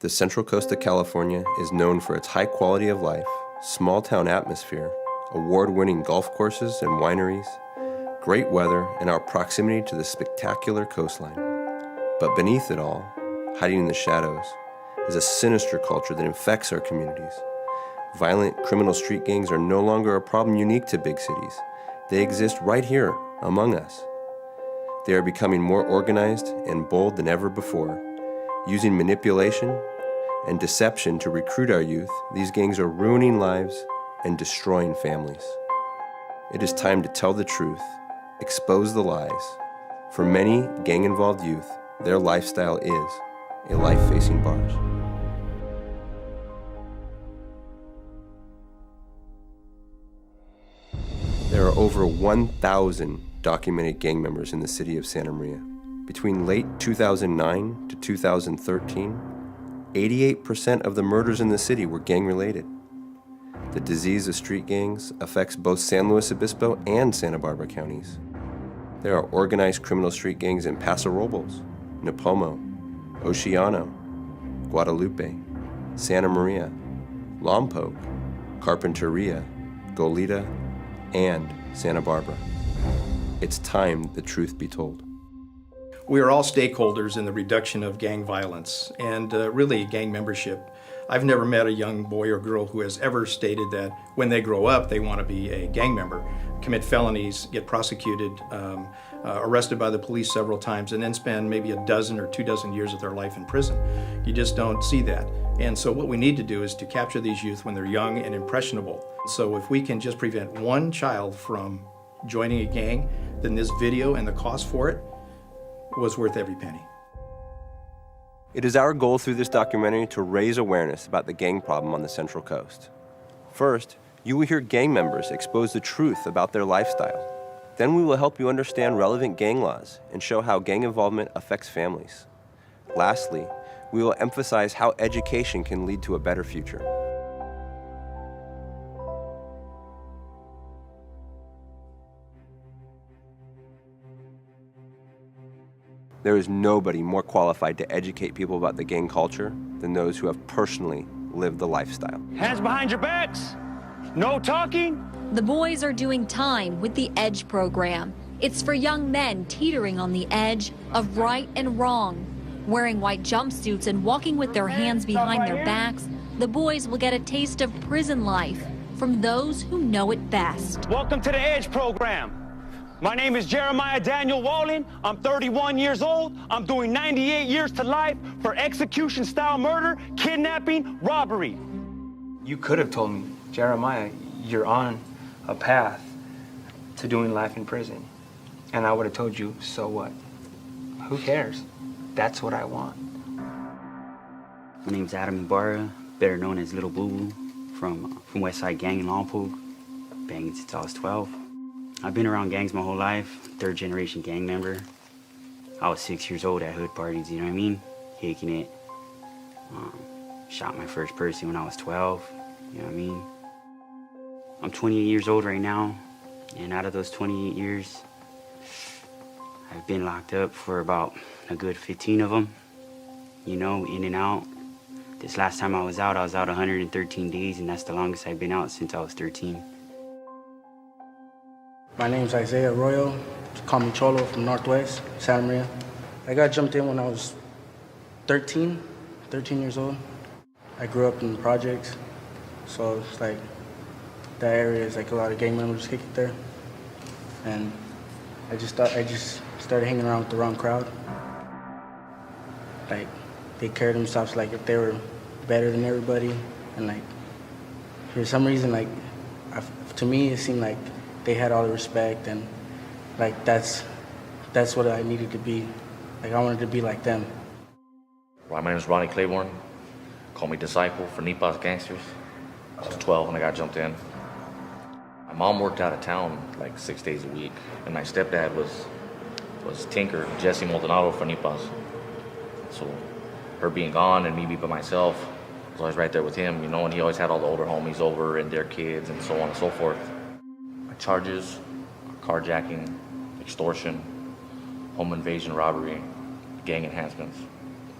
The Central Coast of California is known for its high quality of life, small-town atmosphere, award-winning golf courses and wineries, great weather, and our proximity to the spectacular coastline. But beneath it all, hiding in the shadows, is a sinister culture that infects our communities. Violent criminal street gangs are no longer a problem unique to big cities. They exist right here, among us. They are becoming more organized and bold than ever before. Using manipulation and deception to recruit our youth, these gangs are ruining lives and destroying families. It is time to tell the truth, expose the lies. For many gang-involved youth, their lifestyle is a life facing bars. There are over 1,000 documented gang members in the city of Santa Maria. Between late 2009 to 2013, 88% of the murders in the city were gang-related. The disease of street gangs affects both San Luis Obispo and Santa Barbara counties. There are organized criminal street gangs in Paso Robles, Nipomo, Oceano, Guadalupe, Santa Maria, Lompoc, Carpinteria, Goleta, and Santa Barbara. It's time the truth be told. We are all stakeholders in the reduction of gang violence and really gang membership. I've never met a young boy or girl who has ever stated that when they grow up they want to be a gang member, commit felonies, get prosecuted, arrested by the police several times, and then spend maybe a dozen or 24 years of their life in prison. You just don't see that. And so what we need to do is to capture these youth when they're young and impressionable. So if we can just prevent one child from joining a gang, then this video and the cost for it was worth every penny. It is our goal through this documentary to raise awareness about the gang problem on the Central Coast. First, you will hear gang members expose the truth about their lifestyle. Then we will help you understand relevant gang laws and show how gang involvement affects families. Lastly, we will emphasize how education can lead to a better future. There is nobody more qualified to educate people about the gang culture than those who have personally lived the lifestyle. Hands behind your backs. No talking. The boys are doing time with the EDGE program. It's for young men teetering on the edge of right and wrong. Wearing white jumpsuits and walking with their hands behind their backs, the boys will get a taste of prison life from those who know it best. Welcome to the EDGE program. My name is Jeremiah Daniel Walling. I'm 31 years old. I'm doing 98 years to life for execution-style murder, kidnapping, robbery. You could have told me, Jeremiah, you're on a path to doing life in prison. And I would have told you, so what? Who cares? That's what I want. My name's Adam Ibarra, better known as Little Boo Boo, from Westside Gang in Lompoc. Banging since I was 12. I've been around gangs my whole life, third generation gang member. I was 6 years old at hood parties, you know what I mean? Kicking it. Shot my first person when I was 12, you know what I mean? I'm 28 years old right now, and out of those 28 years, I've been locked up for about a good 15 of them, you know, in and out. This last time I was out 113 days, and that's the longest I've been out since I was 13. My name's Isaiah Arroyo. Call me Cholo from Northwest, Santa Maria. I got jumped in when I was 13 years old. I grew up in the projects, so it's like that area is like a lot of gang members kick it there. And I just started hanging around with the wrong crowd. Like, they carried themselves like if they were better than everybody, and like, for some reason, like, to me, it seemed like they had all the respect, and like that's what I needed to be. Like, I wanted to be like them. My name is Ronnie Claiborne. Call me Disciple for Nipa's Gangsters. I was 12 when I got jumped in. My mom worked out of town like 6 days a week, and my stepdad was Tinker, Jesse Maldonado for Nipa's. So her being gone and me being by myself, I was always right there with him, you know, and he always had all the older homies over and their kids and so on and so forth. My charges are carjacking, extortion, home invasion, robbery, gang enhancements,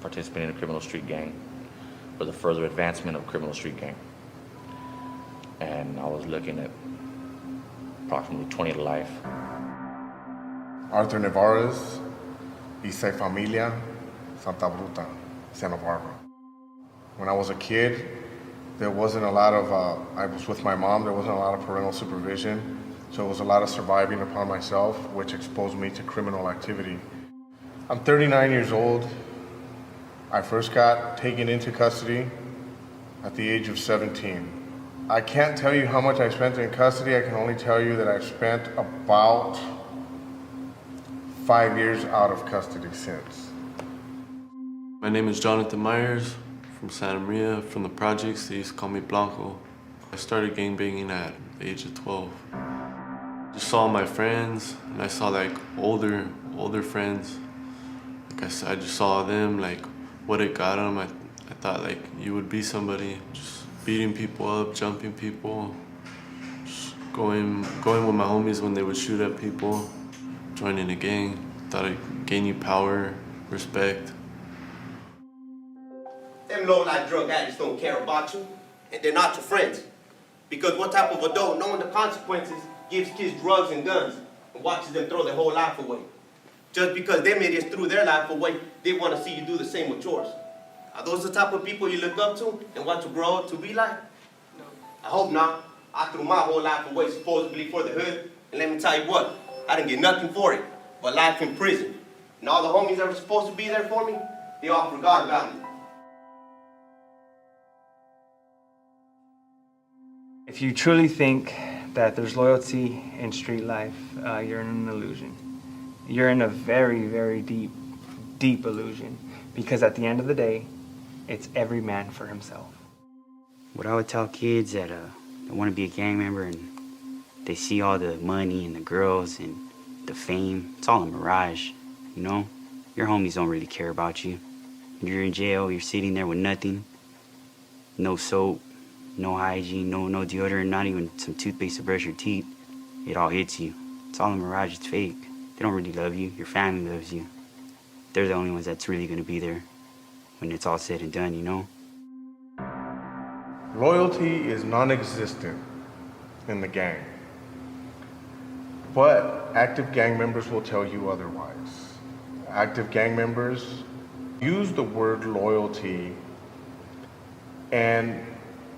participating in a criminal street gang. for the further advancement of criminal street gang. And I was looking at approximately 20 to life. Arthur Nevarez, Isai Familia, Santa Bruta, Santa Barbara. When I was a kid, there wasn't a lot of, I was with my mom, there wasn't a lot of parental supervision, so it was a lot of surviving upon myself, which exposed me to criminal activity. I'm 39 years old. I first got taken into custody at the age of 17. I can't tell you how much I spent in custody. I can only tell you that I've spent about 5 years out of custody since. My name is Jonathan Myers from Santa Maria, from the projects. They used to call me Blanco. I started gangbanging at the age of 12. Just saw my friends, and I saw like older friends. Like I just saw them, like what it got them. I thought like you would be somebody, just beating people up, jumping people, just going with my homies when they would shoot at people, joining a gang. Thought I'd gain you power, respect. Them low-life drug addicts don't care about you, and they're not your friends. Because what type of adult, knowing the consequences, gives kids drugs and guns and watches them throw their whole life away? Just because they made it through their life away, they want to see you do the same with yours. Are those the type of people you look up to and want to grow up to be like? No. I hope not. I threw my whole life away supposedly for the hood, and let me tell you what, I didn't get nothing for it but life in prison. And all the homies that were supposed to be there for me, they all forgot about me. If you truly think that there's loyalty in street life, you're in an illusion. You're in a very, very deep, deep illusion. Because at the end of the day, it's every man for himself. What I would tell kids that want to be a gang member and they see all the money and the girls and the fame, it's all a mirage, you know? Your homies don't really care about you. You're in jail, you're sitting there with nothing, no soap, no hygiene, no deodorant, not even some toothpaste to brush your teeth. It all hits you. It's all a mirage, it's fake. They don't really love you, your family loves you. They're the only ones that's really gonna be there when it's all said and done, you know? Loyalty is non-existent in the gang. But active gang members will tell you otherwise. Active gang members use the word loyalty, and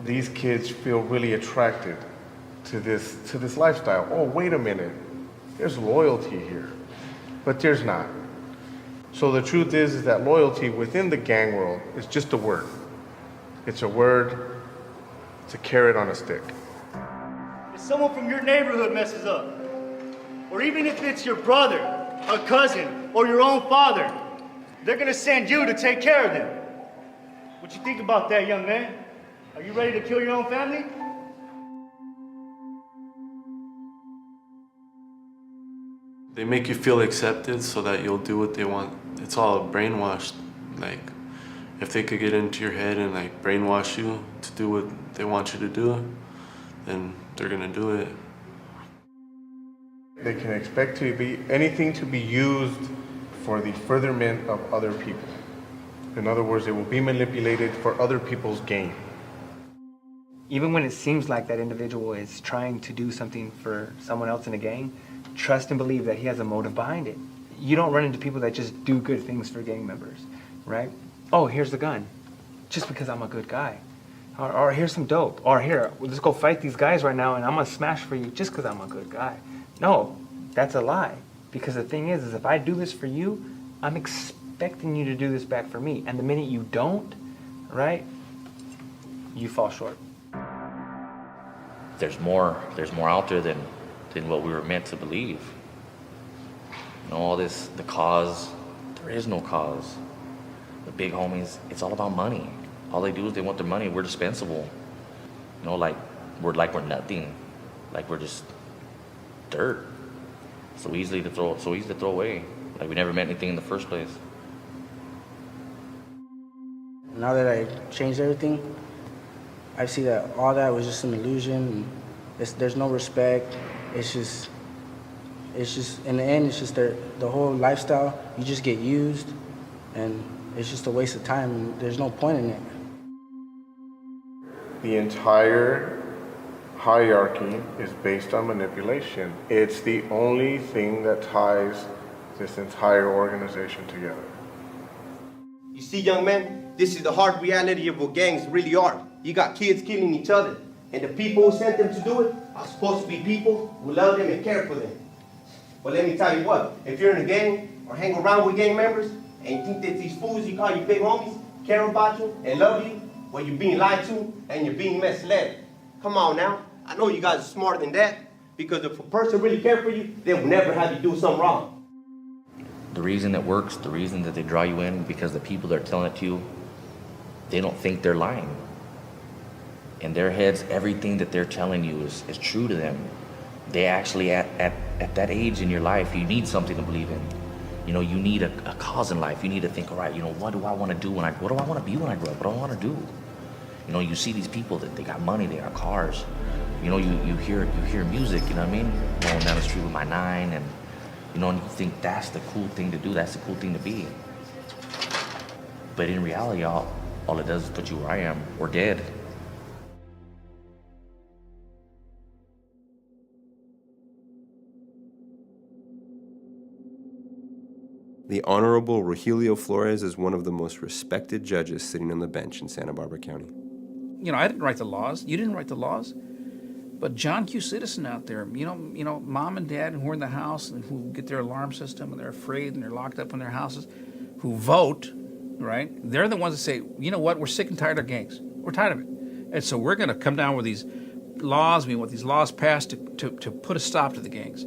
these kids feel really attracted to this lifestyle. Oh, wait a minute, there's loyalty here, but there's not. So the truth is that loyalty within the gang world is just a word. It's a word, it's a carrot on a stick. If someone from your neighborhood messes up, or even if it's your brother, a cousin, or your own father, they're gonna send you to take care of them. What you think about that, young man? Are you ready to kill your own family? They make you feel accepted so that you'll do what they want. It's all brainwashed. Like, if they could get into your head and like brainwash you to do what they want you to do, then they're gonna do it. They can expect to be anything to be used for the furtherment of other people. In other words, they will be manipulated for other people's gain. Even when it seems like that individual is trying to do something for someone else in a gang, trust and believe that he has a motive behind it. You don't run into people that just do good things for gang members, right? Oh, here's the gun, just because I'm a good guy. Or here's some dope. Or here, let's go fight these guys right now and I'm gonna smash for you just because I'm a good guy. No, that's a lie. Because the thing is if I do this for you, I'm expecting you to do this back for me. And the minute you don't, right, you fall short. There's more out there than what we were meant to believe. You know, all this, the cause, there is no cause. The big homies, it's all about money. All they do is they want their money. We're dispensable. You know, like we're nothing. Like we're just dirt. So easy to throw away. Like we never meant anything in the first place. Now that I changed everything, I see that all that was just an illusion. There's no respect. It's just in the end, it's just the whole lifestyle. You just get used, and it's just a waste of time. And there's no point in it. The entire hierarchy is based on manipulation. It's the only thing that ties this entire organization together. You see, young man, this is the hard reality of what gangs really are. You got kids killing each other, and the people who sent them to do it are supposed to be people who love them and care for them. But let me tell you what, if you're in a gang or hang around with gang members and you think that these fools you call your big homies care about you and love you, well, you're being lied to and you're being misled. Come on now. I know you guys are smarter than that, because if a person really cared for you, they would never have you do something wrong. The reason it works, the reason that they draw you in, because the people that are telling it to you, they don't think they're lying. In their heads, everything that they're telling you is true to them. They actually, at that age in your life, you need something to believe in. You know, you need a cause in life. You need to think, all right, you know, what do I want to do what do I want to be when I grow up? What do I want to do? You know, you see these people that they got money, they got cars. You know, you hear music, you know what I mean? Going down the street with my 9, and you know, and you think that's the cool thing to do, that's the cool thing to be. But in reality, all it does is put you where I am, or dead. The Honorable Rogelio Flores is one of the most respected judges sitting on the bench in Santa Barbara County. You know, I didn't write the laws. You didn't write the laws. But John Q. Citizen out there, you know, mom and dad who are in the house and who get their alarm system and they're afraid and they're locked up in their houses, who vote, right? They're the ones that say, you know what, we're sick and tired of gangs. We're tired of it. And so we're going to come down with these laws. We want these laws passed to put a stop to the gangs.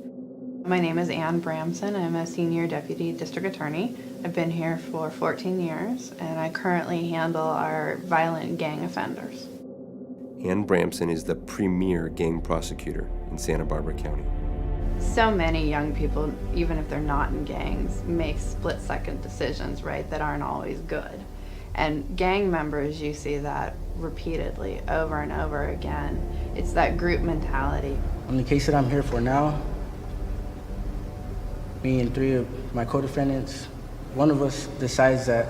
My name is Ann Bramson. I'm a senior deputy district attorney. I've been here for 14 years, and I currently handle our violent gang offenders. Ann Bramson is the premier gang prosecutor in Santa Barbara County. So many young people, even if they're not in gangs, make split-second decisions, right, that aren't always good. And gang members, you see that repeatedly, over and over again. It's that group mentality. On the case that I'm here for now, me and 3 of my co-defendants, one of us decides that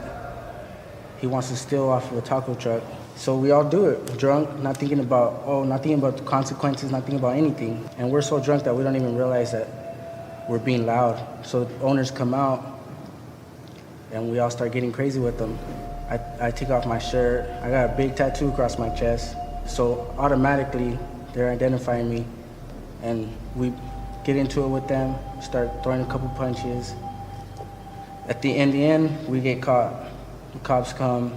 he wants to steal off of a taco truck. So we all do it, drunk, not thinking about the consequences, not thinking about anything. And we're so drunk that we don't even realize that we're being loud. So the owners come out and we all start getting crazy with them. I take off my shirt. I got a big tattoo across my chest. So automatically they're identifying me, and we get into it with them, start throwing a couple punches. At the end, we get caught. The cops come.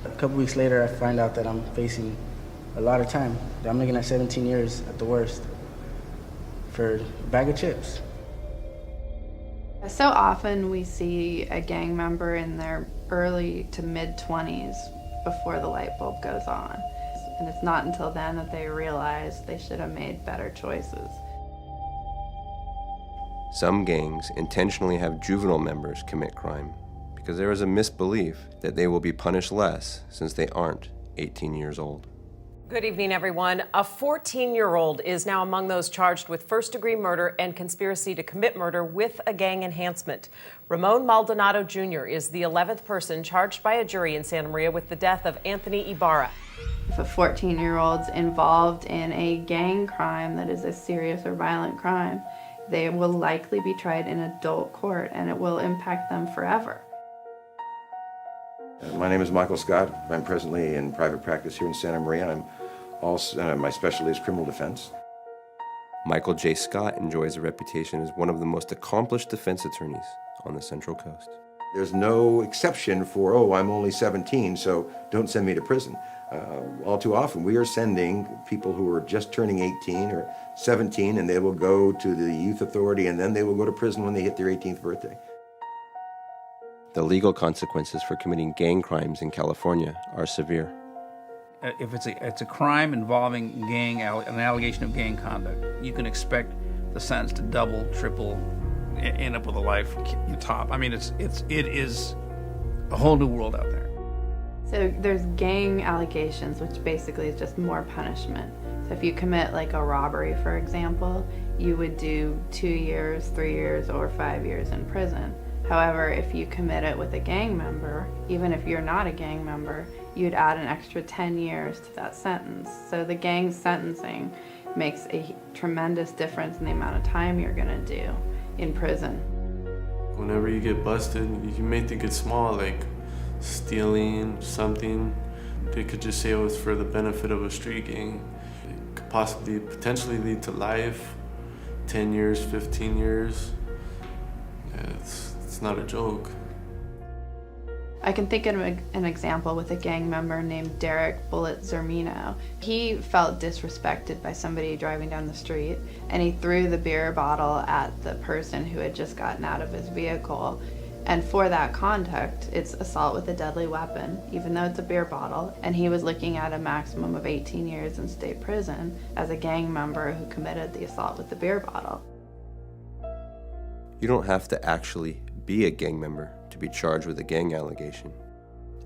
A couple weeks later, I find out that I'm facing a lot of time. I'm looking at 17 years at the worst for a bag of chips. So often we see a gang member in their early to mid-20s before the light bulb goes on. And it's not until then that they realize they should have made better choices. Some gangs intentionally have juvenile members commit crime because there is a misbelief that they will be punished less since they aren't 18 years old. Good evening, everyone. A 14-year-old is now among those charged with first-degree murder and conspiracy to commit murder with a gang enhancement. Ramon Maldonado Jr. is the 11th person charged by a jury in Santa Maria with the death of Anthony Ibarra. If a 14-year-old's involved in a gang crime that is a serious or violent crime, they will likely be tried in adult court, and it will impact them forever. My name is Michael Scott. I'm presently in private practice here in Santa Maria. I'm also, my specialty is criminal defense. Michael J. Scott enjoys a reputation as one of the most accomplished defense attorneys on the Central Coast. There's no exception for, oh, I'm only 17, so don't send me to prison. All too often, we are sending people who are just turning 18 or 17, and they will go to the youth authority, and then they will go to prison when they hit their 18th birthday. The legal consequences for committing gang crimes in California are severe. If it's a crime involving an allegation of gang conduct, you can expect the sentence to double, triple, end up with a life top. I mean, it is a whole new world out there. So there's gang allegations, which basically is just more punishment. So if you commit like a robbery, for example, you would do 2 years, 3 years, or 5 years in prison. However, if you commit it with a gang member, even if you're not a gang member, you'd add an extra 10 years to that sentence. So the gang sentencing makes a tremendous difference in the amount of time you're gonna do in prison. Whenever you get busted, you may think it's small, like stealing something. They could just say it was for the benefit of a street gang. It could possibly, potentially lead to life, 10 years, 15 years. Yeah, it's not a joke. I can think of an example with a gang member named Derek Bullet Zermino. He felt disrespected by somebody driving down the street, and he threw the beer bottle at the person who had just gotten out of his vehicle. And for that conduct, it's assault with a deadly weapon, even though it's a beer bottle. And he was looking at a maximum of 18 years in state prison as a gang member who committed the assault with the beer bottle. You don't have to actually be a gang member to be charged with a gang allegation.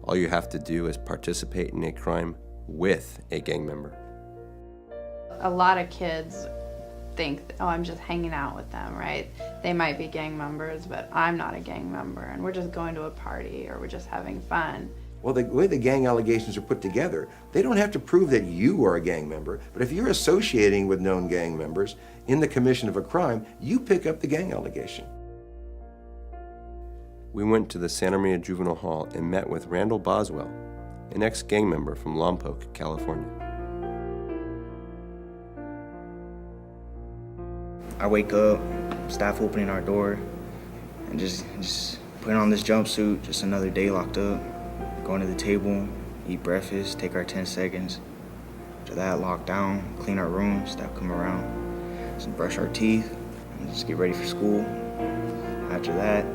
All you have to do is participate in a crime with a gang member. A lot of kids think, oh, I'm just hanging out with them, right? They might be gang members, but I'm not a gang member, and we're just going to a party, or we're just having fun. Well, the way the gang allegations are put together, they don't have to prove that you are a gang member, but if you're associating with known gang members in the commission of a crime, you pick up the gang allegation. We went to the Santa Maria Juvenile Hall and met with Randall Boswell, an ex-gang member from Lompoc, California. I wake up, staff opening our door, and just putting on this jumpsuit, just another day locked up, going to the table, eat breakfast, take our 10 seconds. After that, lock down, clean our room, staff come around, just brush our teeth, and just get ready for school. After that,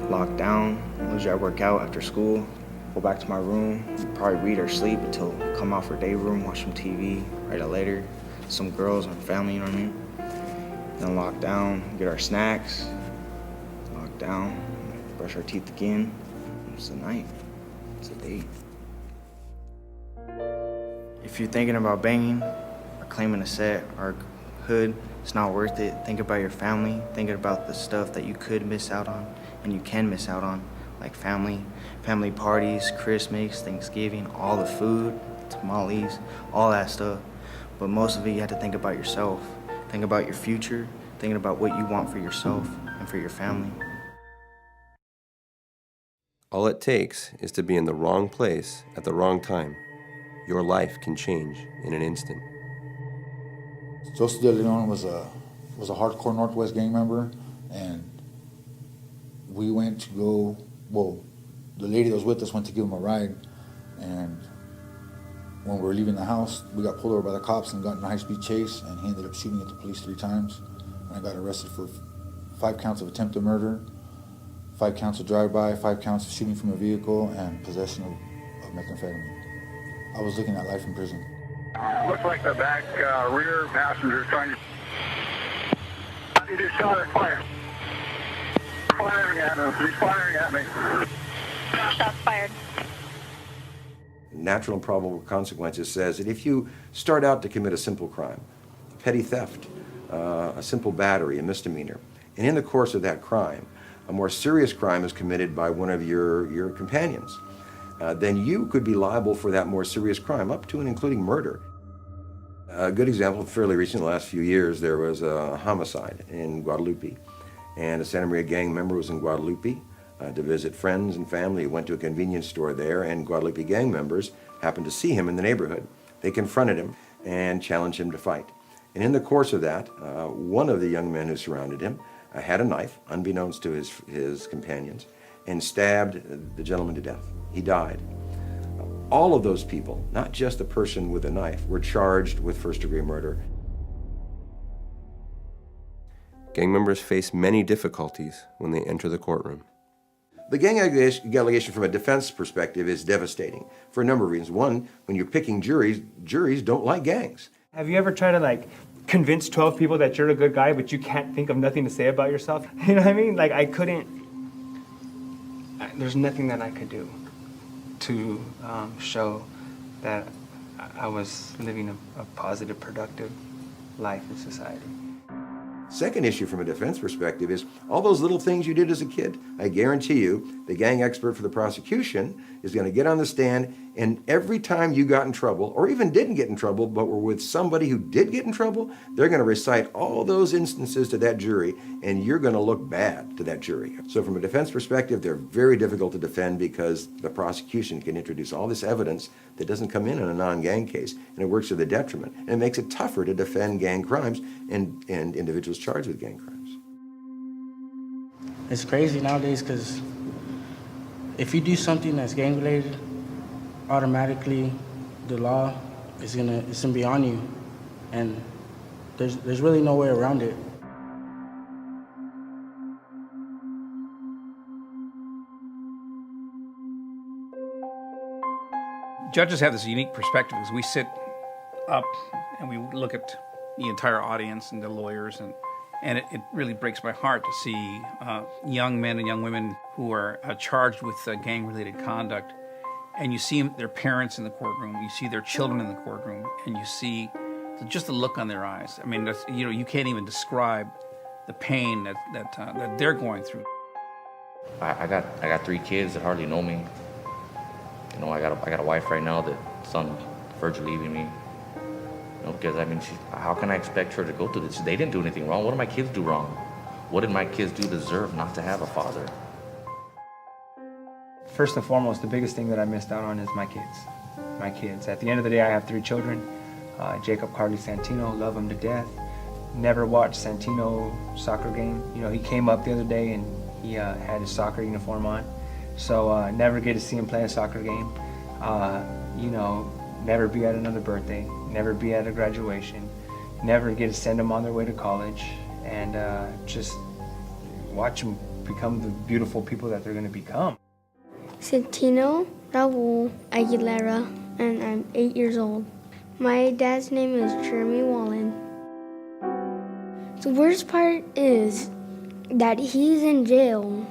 lock down, usually I work out after school, go back to my room, probably read or sleep until come out for day room, watch some TV, write a letter, some girls, our family, you know what I mean? Then lock down, get our snacks, lock down, brush our teeth again. It's a night, it's a day. If you're thinking about banging or claiming a set or hood, it's not worth it. Think about your family, thinking about the stuff that you could miss out on and you can miss out on, like family parties, Christmas, Thanksgiving, all the food, tamales, all that stuff. But most of it, you have to think about yourself. Think about your future, thinking about what you want for yourself and for your family. All it takes is to be in the wrong place at the wrong time. Your life can change in an instant. Joseph De Leon was a hardcore Northwest gang member, and we went to go, well, the lady that was with us went to give him a ride, and when we were leaving the house, we got pulled over by the cops and got in a high-speed chase, and he ended up shooting at the police 3 times. And I got arrested for 5 counts of attempted murder, 5 counts of drive-by, 5 counts of shooting from a vehicle, and possession of methamphetamine. I was looking at life in prison. Looks like the back rear passenger is trying to... He just shot at fire. Firing at him. He's firing at me. Shots fired. Natural and probable consequences says that if you start out to commit a simple crime, petty theft, a simple battery, a misdemeanor, and in the course of that crime, a more serious crime is committed by one of your companions, then you could be liable for that more serious crime, up to and including murder. A good example, fairly recent, in the last few years, there was a homicide in Guadalupe, and a Santa Maria gang member was in Guadalupe to visit friends and family. He went to a convenience store there, and Guadalupe gang members happened to see him in the neighborhood. They confronted him and challenged him to fight. And in the course of that, one of the young men who surrounded him had a knife, unbeknownst to his companions, and stabbed the gentleman to death. He died. All of those people, not just the person with a knife, were charged with first-degree murder. Gang members face many difficulties when they enter the courtroom. The gang allegation from a defense perspective is devastating for a number of reasons. One, when you're picking juries don't like gangs. Have you ever tried to convince 12 people that you're a good guy, but you can't think of nothing to say about yourself? You know what I mean? I couldn't, there's nothing that I could do to show that I was living a positive, productive life in society. Second issue from a defense perspective is all those little things you did as a kid. I guarantee you the gang expert for the prosecution is going to get on the stand, and every time you got in trouble, or even didn't get in trouble, but were with somebody who did get in trouble, they're going to recite all those instances to that jury, and you're going to look bad to that jury. So from a defense perspective, they're very difficult to defend because the prosecution can introduce all this evidence that doesn't come in a non-gang case, and it works to the detriment. And it makes it tougher to defend gang crimes and individuals charged with gang crimes. It's crazy nowadays because if you do something that's gang related, automatically the law is gonna be on you, and there's really no way around it. Judges have this unique perspective as we sit up and we look at the entire audience and the lawyers, and it really breaks my heart to see young men and young women who are charged with gang-related conduct, and you see their parents in the courtroom, you see their children in the courtroom, and you see just the look on their eyes. I mean, you can't even describe the pain that they're going through. I got 3 kids that hardly know me. You know, I got a wife right now that's on the verge of leaving me. You know, because I mean, how can I expect her to go through this? They didn't do anything wrong. What did my kids do wrong? What did my kids do to deserve not to have a father? First and foremost, the biggest thing that I missed out on is my kids. My kids. At the end of the day, I have 3 children. Jacob Carly Santino, love him to death. Never watched Santino soccer game. You know, he came up the other day and he had his soccer uniform on. So never get to see him play a soccer game. You know, never be at another birthday, never be at a graduation, never get to send them on their way to college, and just watch them become the beautiful people that they're going to become. Santino Raul Aguilera, and I'm 8 years old. My dad's name is Jeremy Wallen. The worst part is that he's in jail,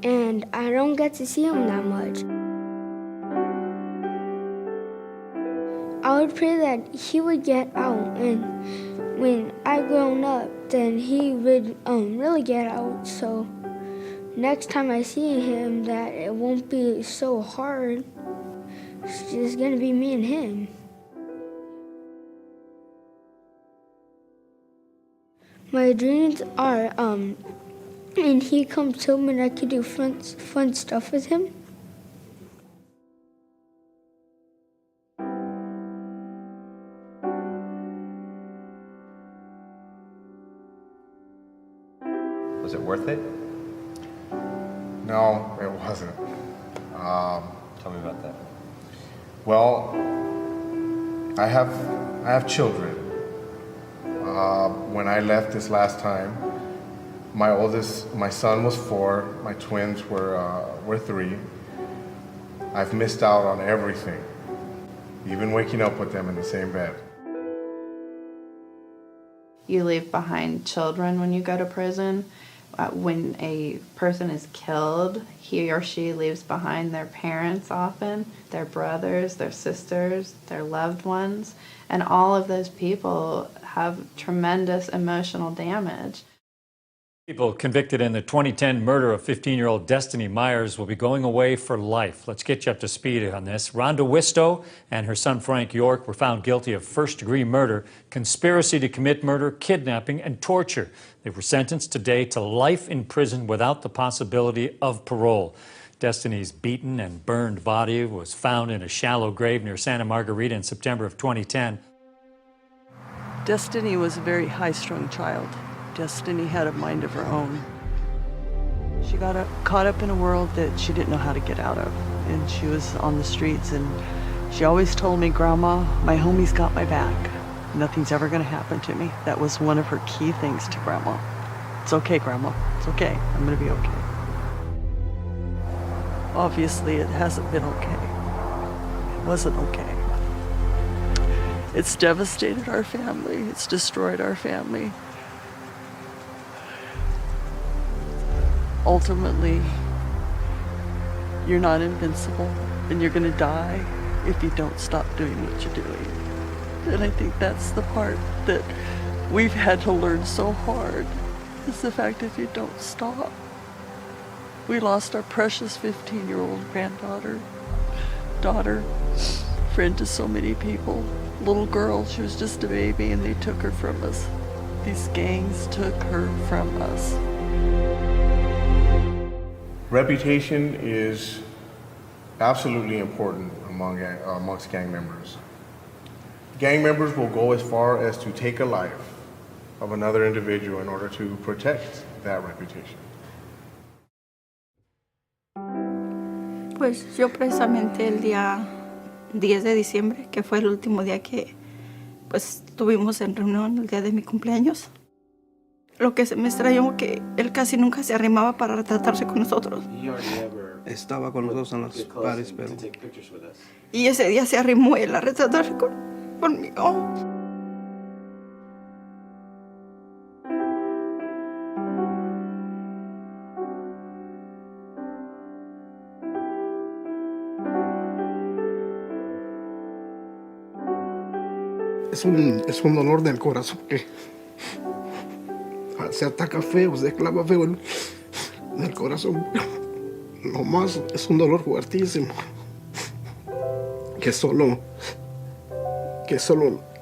and I don't get to see him that much. I would pray that he would get out, and when I grown up, then he would really get out, so next time I see him, that it won't be so hard. It's just gonna be me and him. My dreams are, and he comes home and I could do fun stuff with him. Was it worth it? No, it wasn't. Tell me about that. Well, I have children. When I left this last time, my son was 4, my twins were 3. I've missed out on everything, even waking up with them in the same bed. You leave behind children when you go to prison. When a person is killed, he or she leaves behind their parents often, their brothers, their sisters, their loved ones, and all of those people have tremendous emotional damage. People convicted in the 2010 murder of 15-year-old Destiny Myers will be going away for life. Let's get you up to speed on this. Rhonda Wistow and her son Frank York were found guilty of first-degree murder, conspiracy to commit murder, kidnapping, and torture. They were sentenced today to life in prison without the possibility of parole. Destiny's beaten and burned body was found in a shallow grave near Santa Margarita in September of 2010. Destiny was a very high-strung child. Destiny had a mind of her own. She got caught up in a world that she didn't know how to get out of, and she was on the streets, and she always told me, "Grandma, my homie's got my back. Nothing's ever gonna happen to me." That was one of her key things to Grandma. "It's okay, Grandma, it's okay, I'm gonna be okay." Obviously, it hasn't been okay. It wasn't okay. It's devastated our family, it's destroyed our family. Ultimately, you're not invincible, and you're gonna die if you don't stop doing what you're doing. And I think that's the part that we've had to learn so hard is the fact that you don't stop. We lost our precious 15-year-old granddaughter, daughter, friend to so many people. Little girl, she was just a baby and they took her from us. These gangs took her from us. Reputation is absolutely important amongst gang members. Gang members will go as far as to take a life of another individual in order to protect that reputation. Pues yo precisamente el día 10 de diciembre, que fue el último día que pues tuvimos en reunión, el día de mi cumpleaños, lo que se me extrañó que él casi nunca se arrimaba para retratarse con nosotros. Estaba con nosotros en los bares, pero... Y ese día se arrimó él a retratarse conmigo. Es un dolor del corazón que se ataca feo, se clava feo en el corazón. Lo más es un dolor fuertísimo que solo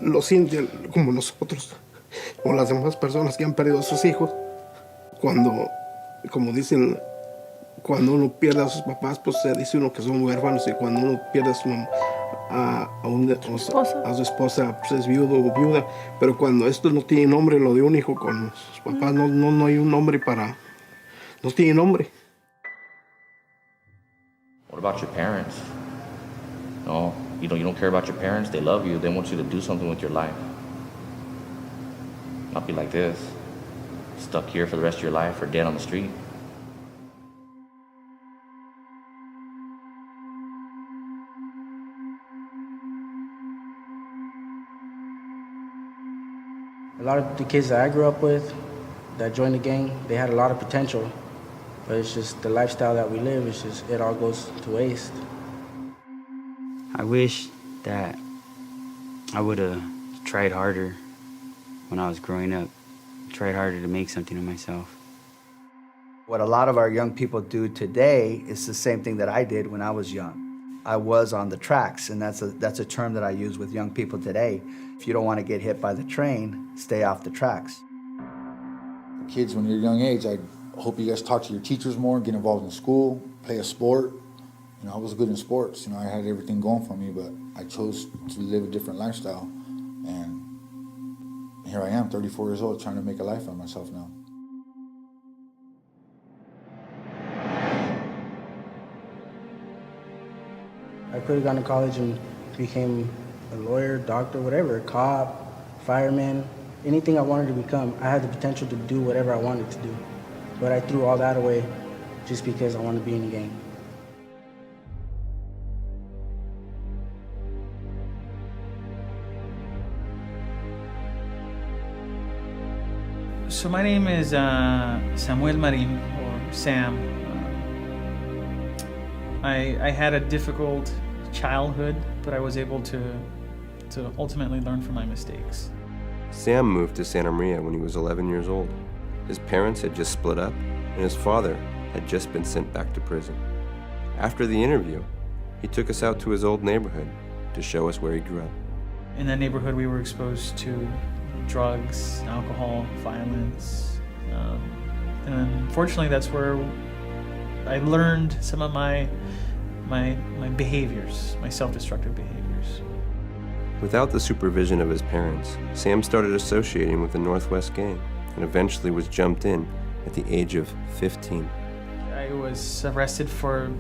lo sienten como nosotros o las demás personas que han perdido a sus hijos. Cuando, como dicen, cuando uno pierde a sus papás, pues se dice uno que son huérfanos, y cuando uno pierde a su mamá, a su esposa, pues es viudo o viuda. Pero cuando esto no tiene nombre, lo de un hijo con sus papás, no hay un nombre para... No tiene nombre. What about your parents? No, you don't care about your parents. They love you. They want you to do something with your life. Not be like this, stuck here for the rest of your life or dead on the street. A lot of the kids that I grew up with that joined the gang, they had a lot of potential, but it's just the lifestyle that we live, it's just, it all goes to waste. I wish that I would have tried harder when I was growing up, tried harder to make something of myself. What a lot of our young people do today is the same thing that I did when I was young. I was on the tracks, and that's a term that I use with young people today. If you don't want to get hit by the train, stay off the tracks. Kids, when you're a young age, I hope you guys talk to your teachers more, get involved in school, play a sport. You know, I was good in sports. You know, I had everything going for me, but I chose to live a different lifestyle. And here I am, 34 years old, trying to make a life of myself now. I could have gone to college and became a lawyer, doctor, whatever, cop, fireman, anything I wanted to become. I had the potential to do whatever I wanted to do. But I threw all that away just because I wanted to be in a gang. So my name is Samuel Marin, or Sam. I had a difficult childhood, but I was able to ultimately learn from my mistakes. Sam moved to Santa Maria when he was 11 years old. His parents had just split up, and his father had just been sent back to prison. After the interview, he took us out to his old neighborhood to show us where he grew up. In that neighborhood, we were exposed to drugs, alcohol, violence, and unfortunately, that's where I learned some of my behaviors, my self-destructive behaviors. Without the supervision of his parents, Sam started associating with the Northwest Gang and eventually was jumped in at the age of 15. I was arrested for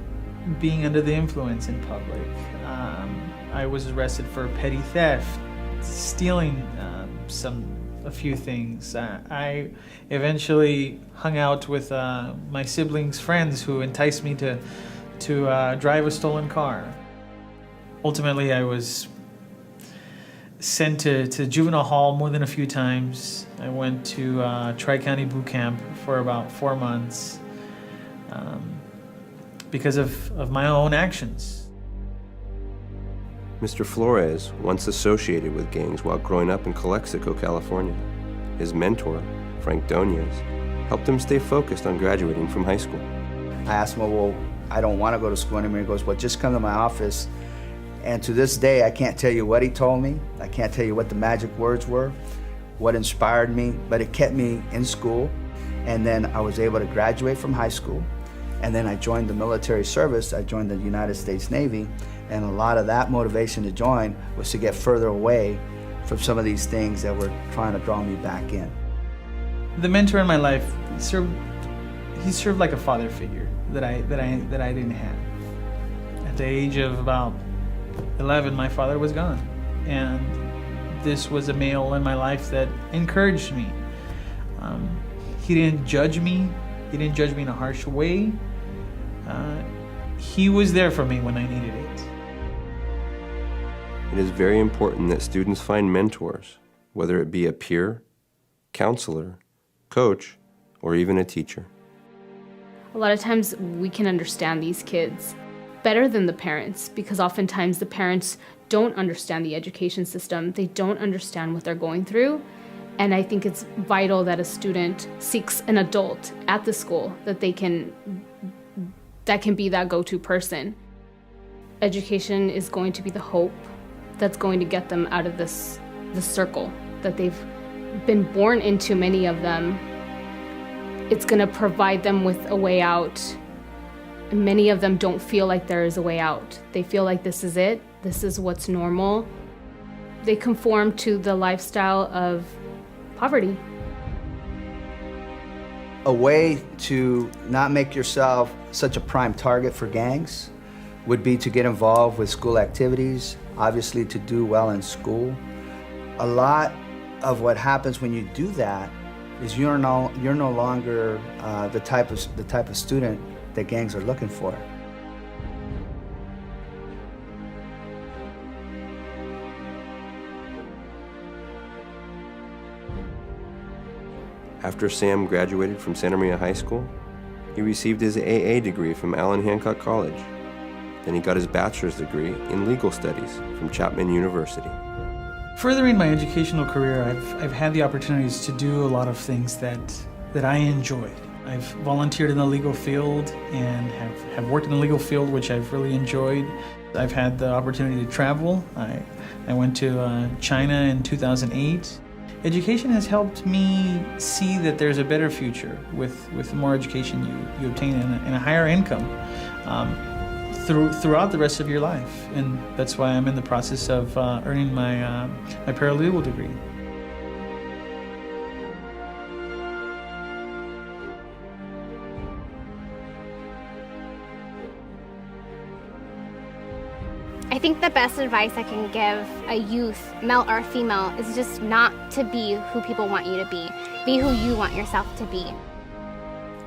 being under the influence in public. I was arrested for petty theft, stealing a few things. I eventually hung out with my siblings' friends who enticed me to drive a stolen car. Ultimately, I was sent to juvenile hall more than a few times. I went to Tri-County boot camp for about 4 months because of my own actions. Mr. Flores once associated with gangs while growing up in Calexico, California. his mentor, Frank Doñez, helped him stay focused on graduating from high school. I asked him, well, I don't want to go to school anymore. He goes, well, just come to my office. And to this day, I can't tell you what he told me. I can't tell you what the magic words were, what inspired me, but it kept me in school. And then I was able to graduate from high school. And then I joined the military service. I joined the United States Navy. And a lot of that motivation to join was to get further away from some of these things that were trying to draw me back in. The mentor in my life he served like a father figure that I didn't have. At the age of about 11, my father was gone, and this was a male in my life that encouraged me. He didn't judge me. He didn't judge me in a harsh way. He was there for me when I needed it. It is very important that students find mentors, whether it be a peer, counselor, coach, or even a teacher. A lot of times we can understand these kids better than the parents, because oftentimes the parents don't understand the education system. They don't understand what they're going through. And I think it's vital that a student seeks an adult at the school that can be that go-to person. Education is going to be the hope that's going to get them out of this circle that they've been born into, many of them. It's going to provide them with a way out. And many of them don't feel like there is a way out. They feel like this is it. This is what's normal. They conform to the lifestyle of poverty. A way to not make yourself such a prime target for gangs would be to get involved with school activities, obviously to do well in school. A lot of what happens when you do that is you're no longer the type of student that gangs are looking for. After Sam graduated from Santa Maria High School, he received his AA degree from Allen Hancock College. Then he got his bachelor's degree in legal studies from Chapman University. Furthering my educational career, I've had the opportunities to do a lot of things that I enjoyed. I've volunteered in the legal field and have worked in the legal field, which I've really enjoyed. I've had the opportunity to travel. I went to China in 2008. Education has helped me see that there's a better future with the more education you obtain and a higher income throughout the rest of your life. And that's why I'm in the process of earning my paralegal degree. I think the best advice I can give a youth, male or female, is just not to be who people want you to be. Be who you want yourself to be.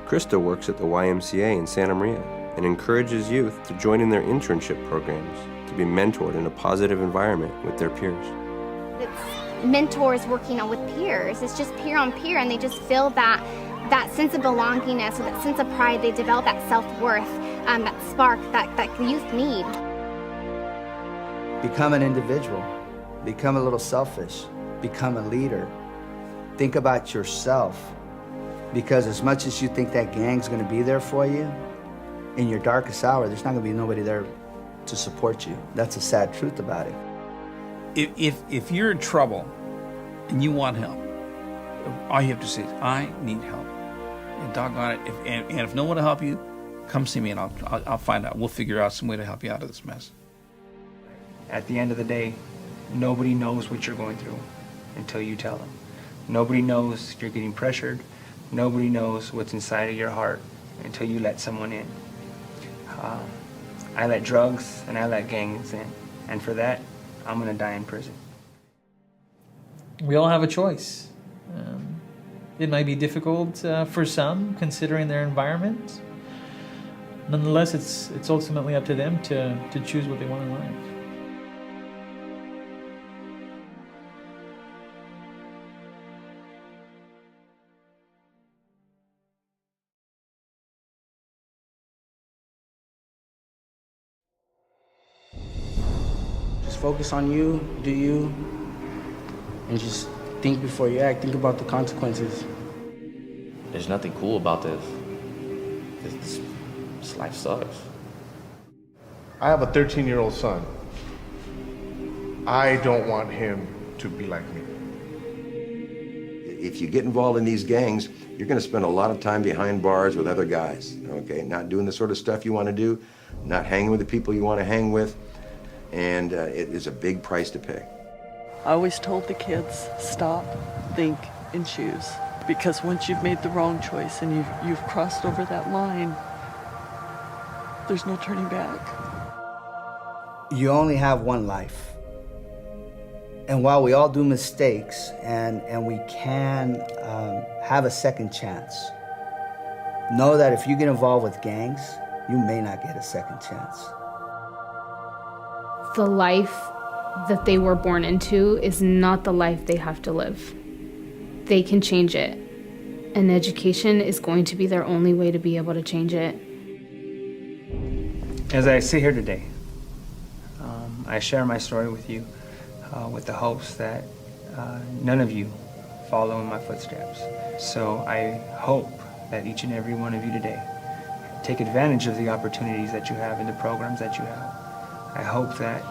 Krista works at the YMCA in Santa Maria and encourages youth to join in their internship programs to be mentored in a positive environment with their peers. It's mentors working on with peers. It's just peer on peer, and they just feel that sense of belongingness, or that sense of pride. They develop that self-worth, that spark that youth need. Become an individual. Become a little selfish. Become a leader. Think about yourself. Because as much as you think that gang's gonna be there for you, in your darkest hour, there's not gonna be nobody there to support you. That's the sad truth about it. If you're in trouble and you want help, all you have to say is, I need help. And doggone it, if no one will help you, come see me and I'll find out. We'll figure out some way to help you out of this mess. At the end of the day, nobody knows what you're going through until you tell them. Nobody knows you're getting pressured. Nobody knows what's inside of your heart until you let someone in. I let drugs and I let gangs in. And for that, I'm gonna die in prison. We all have a choice. It might be difficult for some, considering their environment. Nonetheless, it's ultimately up to them to choose what they want in life. Focus on you, do you, and just think before you act. Think about the consequences. There's nothing cool about this. This life sucks. I have a 13-year-old son. I don't want him to be like me. If you get involved in these gangs, you're going to spend a lot of time behind bars with other guys, okay? Not doing the sort of stuff you want to do, not hanging with the people you want to hang with, and it is a big price to pay. I always told the kids, stop, think, and choose. Because once you've made the wrong choice and you've crossed over that line, there's no turning back. You only have one life. And while we all do mistakes and we can have a second chance, know that if you get involved with gangs, you may not get a second chance. The life that they were born into is not the life they have to live. They can change it. And education is going to be their only way to be able to change it. As I sit here today, I share my story with you with the hopes that none of you follow in my footsteps. So I hope that each and every one of you today take advantage of the opportunities that you have and the programs that you have. I hope that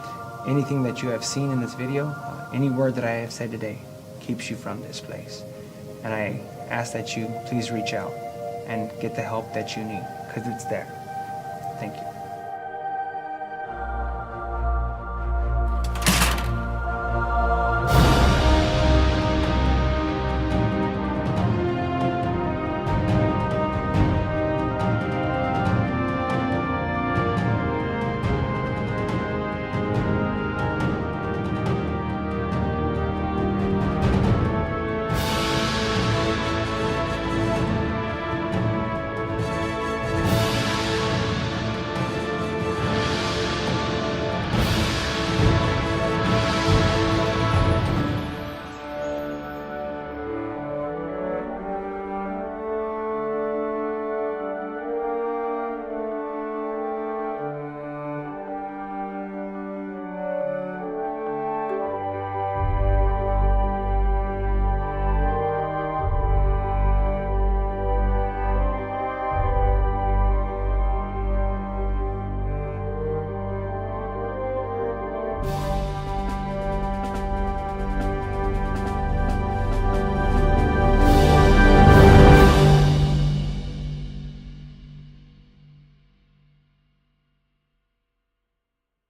anything that you have seen in this video, any word that I have said today, keeps you from this place. And I ask that you please reach out and get the help that you need, because it's there. Thank you.